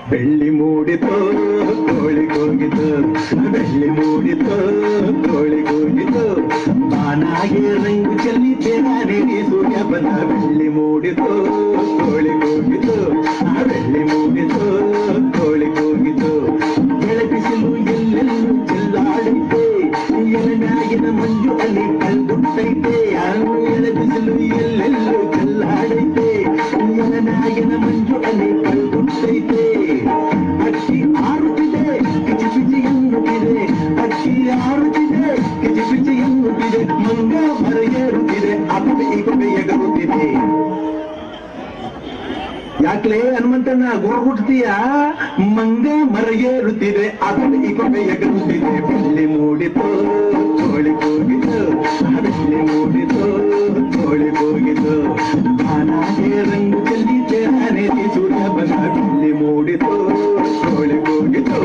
ಬೆಳ್ಳಿ ಮೂಡಿತೋ ಕೋಳಿಗೋಗಿತು, ಬೆಳ್ಳಿ ಮೂಡಿತೋ ಕೋಳಿಗೋಗಿತು, ಬಾನಾಗೆ ರಂಗು ಚೆಲ್ಲಿ ತೆರಾನೆ ಸೂರ್ಯ ಬಂದ. ಬೆಳ್ಳಿ ಮೂಡಿತೋ ಕೋಳಿಗೋಗಿತು, ಬೆಳ್ಳಿ ಮೂಡಿತೋ ಕೋಳಿಗೋಗಿತು, ಬೆಳಪಿಸಲು ಎಲ್ಲೆಲ್ಲೂ ಚೆಲ್ಲಾಡೈತೆ, ಎಲೆನಾಗಿನ ಮಂಜು ಅಲ್ಲಿ ಕಲ್ಗುಟ್ಟೈತೆ. ಎಳಬಿಸಲು ಎಲ್ಲೆಲ್ಲೂ ಚೆಲ್ಲಾಡೈತೆ, ಎಲೆನಾಗಿನ ಮಂಜು ಅಲ್ಲಿ ಕಲ್ಗುಟ್ಟೈತೆ. ಅಕ್ಕಿ ಹಾರುತ್ತಿದೆ ಕಿಚಿ ಪಿಚಿ ಎನ್ನುತ್ತಿದೆ, ಅಕ್ಕಿ ಹಾರುತ್ತಿದೆ ಕಿಚಿ ಪಿಚಿ ಎನ್ನುತ್ತಿದೆ, ಮಂಗ ಮರೆಯೇರುತ್ತಿದೆ, ಅಪ್ಪೆ ಇಪ್ಪೆ ಎಗರುತ್ತಿದೆ. ಯಾಕ್ಲೇ ಹನುಮಂತನ ಗುರುಗುಟ್ತೀಯ? ಮಂಗ ಮರೆಯೇರುತ್ತಿದೆ, ಅಪ್ಪೆ ಇಪ್ಪೆ ಎಗರುತ್ತಿದೆ. ಬೆಳ್ಳಿ ಮೂಡಿತು ಕೋಳಿಗೋಗಿತು, ಬೆಳ್ಳಿ ಮೂಡಿತು ಕೋಳಿಗೋಗಿತು, ಬಾನಾಗೆ ರಂಗು ಚೆಲ್ಲಿ ತೆರಾನೆ ಸೂರ್ಯ ಬಂದ. ಬೆಳ್ಳಿ ಮೂಡಿತು ಕೋಳಿಗೋಗಿತು.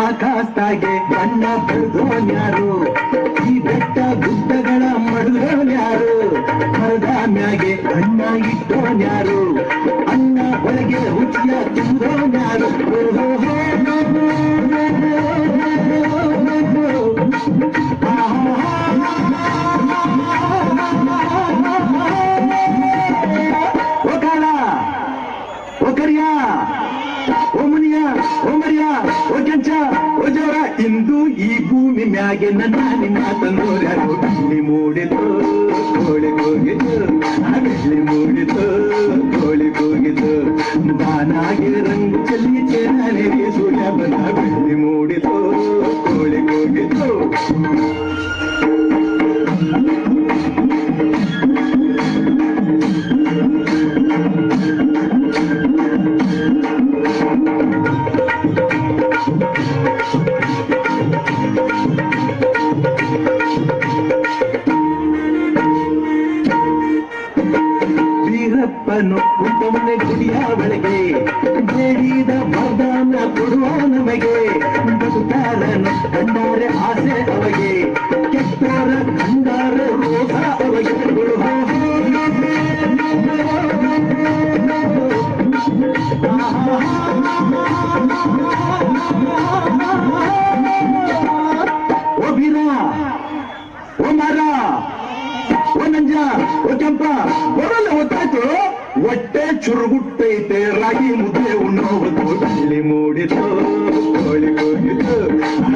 ಆಕಾಶದಾಗೆ ಬಣ್ಣ ಬೆಳೆದೋನ್ಯಾರು, ಈ ಬೆಟ್ಟ ಗುಡ್ಡಗಳ ಮಡುಗೋನ್ಯಾರು, ಮರದ ಮ್ಯಾಗೆ ಅನ್ನ ಇಟ್ಟೋನ್ಯಾರು, ಅನ್ನ ಒಳಗೆ ರುಚಿಯ ತುಂಬೋನ್ಯಾರು. ಓ ಕಾಲ, ಓ ಕರಿಯ, ಓ ಮುನಿಯ, ಓ ಮರಿಯ, ಓ ಕೆಂಚ, ಓ ಜವರ, ಇಂದು ಈ ಭೂಮಿ ಮ್ಯಾಗೆ ನನ್ನ ನಿನ್ನ ತಂದೋರ್ಯಾರು. ಬೆಳ್ಳಿ ಮೂಡಿತು ಕೋಳಿಗೋಗಿತು, ಬೆಳ್ಳಿ ಮೂಡಿತು ಕೋಳಿಗೋಗಿತು, ಬಾನಾಗೆ ರಂಗು ಚೆಲ್ಲಿ ಚೆನ್ನನೆ ಸೂರ್ಯ ಬಂದ. ಬೆಳ್ಳಿ ಮೂಡಿತು ಕೋಳಿಗೋಗಿತು. ವೀರಪ್ಪನು ಕುಂತವನೆ ಗುಡಿಯ ಒಳಗೆ, ಬೇಡಿದ ವರದಾನ ಕೊಡುವ ನಮಗೆ, ಬದುಕಾರನು ಕಂಡಾರೆ ಆಸೆ ಅವಗೆ, ಕೆಟ್ಟರ ಕಂಡಾರ ರೋಗ ಅವಗೆ. ಓ ಬೀರ, ಓ ಮಾರ, ಓ ನಂಜ, ಓ ಕೆಂಪ, ಬರಲ್ಲ ಗೊತ್ತಾಯ್ತು, ಹೊಟ್ಟೆ ಚುರುಗುಟ್ಟೈತೆ, ರಾಗಿ ಮುದ್ದೆ ಉಣ್ಣೋದು. ಬೆಳ್ಳಿ ಮೂಡಿತು ಕೋಳಿಗೋಗಿತು,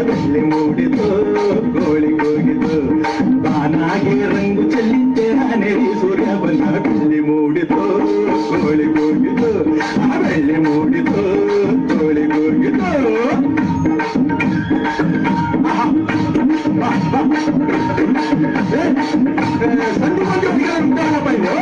ಬೆಳ್ಳಿ ಮೂಡಿತು ಕೋಳಿಗೋಗಿತು, ಬಾನಾಗೆ ರಂಗು ಚೆಲ್ಲಿ ತೆರಾನೆ ಸೂರ್ಯ ಬಂದ. ಬೆಳ್ಳಿ ಮೂಡಿತು ಕೋಳಿಗೋಗಿತು, ಬೆಳ್ಳಿ ಮೂಡಿತು ಕೋಳಿಗೋಗಿತು. ಸಂಧಿ ಮಂದಿ